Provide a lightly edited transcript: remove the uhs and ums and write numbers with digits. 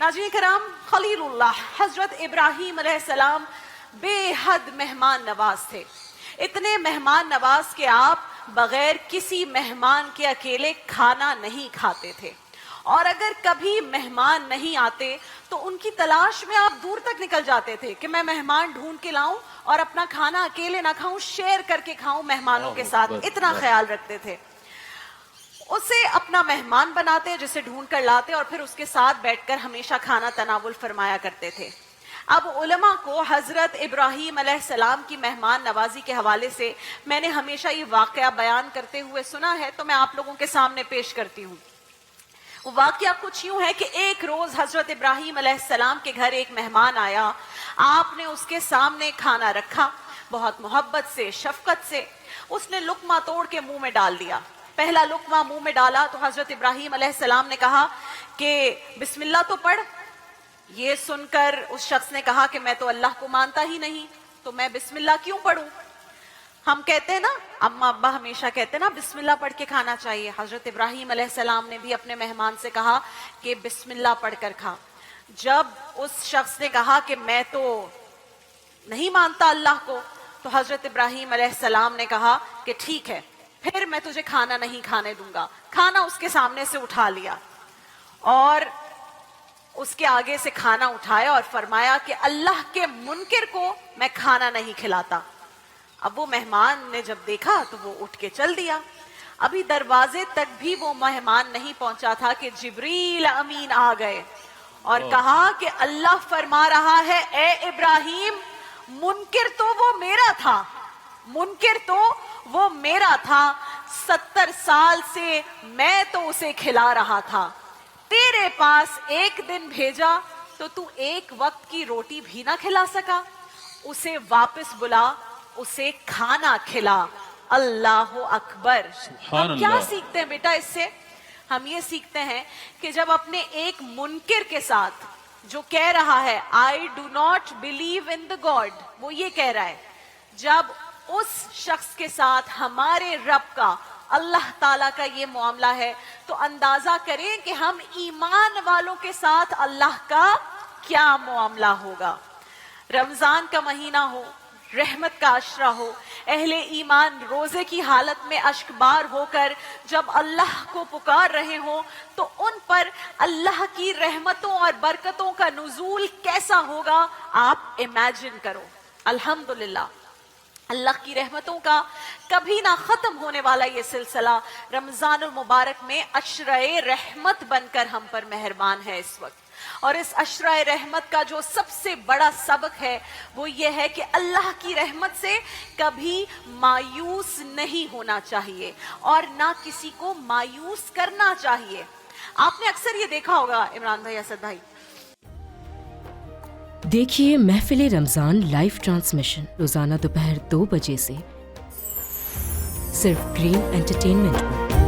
नाज़रीन करम, खलीलुल्लाह हजरत इब्राहीम अलैहिस्सलाम बेहद मेहमान नवाज थे। इतने मेहमान नवाज के आप बगैर किसी मेहमान के अकेले खाना नहीं खाते थे, और अगर कभी मेहमान नहीं आते तो उनकी तलाश में आप दूर तक निकल जाते थे कि मैं मेहमान ढूंढ के लाऊं और अपना खाना अकेले ना खाऊं, शेयर करके खाऊं मेहमानों के साथ, इतना ख्याल रखते थे। उसे अपना मेहमान बनाते, जिसे ढूंढ कर लाते और फिर उसके साथ बैठकर हमेशा खाना तनावुल फरमाया करते थे। अब उलमा को हजरत इब्राहीम अलैहिस्सलाम की मेहमान नवाजी के हवाले से मैंने हमेशा ये वाकया बयान करते हुए सुना है, तो मैं आप लोगों के सामने पेश करती हूँ। वो वाकया कुछ यूं है कि एक रोज हजरत इब्राहीम अलैहिस्सलाम के घर एक मेहमान आया। आपने उसके सामने खाना रखा, बहुत मोहब्बत से, शफकत से उसने लुकमा तोड़ के मुंह में डाल दिया। पहला लुकमा मुंह में डाला तो हजरत इब्राहीम अलैहिस्सलाम ने कहा कि बिस्मिल्लाह तो पढ़। ये सुनकर उस शख्स ने कहा कि मैं तो अल्लाह को मानता ही नहीं, तो मैं बिस्मिल्लाह क्यों पढ़ूं? हम कहते हैं ना, अम्मा अब्बा हमेशा कहते हैं ना, बिस्मिल्लाह पढ़ के खाना चाहिए। हजरत इब्राहीम अलैहिस्सलाम ने भी अपने मेहमान से कहा कि बिस्मिल्लाह पढ़ कर खा। जब उस शख्स ने कहा कि मैं तो नहीं मानता अल्लाह को, तो हजरत इब्राहीम अलैहिस्सलाम ने कहा कि ठीक है, फिर मैं तुझे खाना नहीं खाने दूंगा। खाना उसके सामने से उठा लिया और उसके आगे से खाना उठाया और फरमाया कि अल्लाह के मुनकिर को मैं खाना नहीं खिलाता। अब वो मेहमान ने जब देखा तो वो उठ के चल दिया। अभी दरवाजे तक भी वो मेहमान नहीं पहुंचा था कि जिब्रील अमीन आ गए और कहा कि अल्लाह फरमा रहा है, ए इब्राहीम, मुनकिर तो वो मेरा था, मुनकिर तो वो मेरा था। 70 साल से मैं तो उसे खिला रहा था, तेरे पास एक दिन भेजा तो तू एक वक्त की रोटी भी ना खिला सका। उसे वापस बुला, उसे खाना खिला। अल्लाह अकबर। हम क्या सीखते हैं बेटा इससे? हम ये सीखते हैं कि जब अपने एक मुनकिर के साथ, जो कह रहा है I do not believe in the God, वो ये कह रहा है, जब उस शख्स के साथ हमारे रब का, अल्लाह ताला का ये मामला है, तो अंदाजा करें कि हम ईमान वालों के साथ अल्लाह का क्या मामला होगा। रमजान का महीना हो, रहमत का अशरा हो, अहले ईमान रोजे की हालत में अश्कबार होकर जब अल्लाह को पुकार रहे हो, तो उन पर अल्लाह की रहमतों और बरकतों का नुज़ूल कैसा होगा आप इमेजिन करो। अल्हम्दुलिल्लाह, अल्लाह की रहमतों का कभी ना खत्म होने वाला ये सिलसिला रमजानुल मुबारक में अशराए रहमत बनकर हम पर मेहरबान है इस वक्त। और इस अशराए रहमत का जो सबसे बड़ा सबक है वो ये है कि अल्लाह की रहमत से कभी मायूस नहीं होना चाहिए और ना किसी को मायूस करना चाहिए। आपने अक्सर ये देखा होगा इमरान भाई, असद भाई, देखिए महफिल रमजान लाइव ट्रांसमिशन रोजाना दोपहर 2 बजे से सिर्फ ग्रीन एंटरटेनमेंट पर।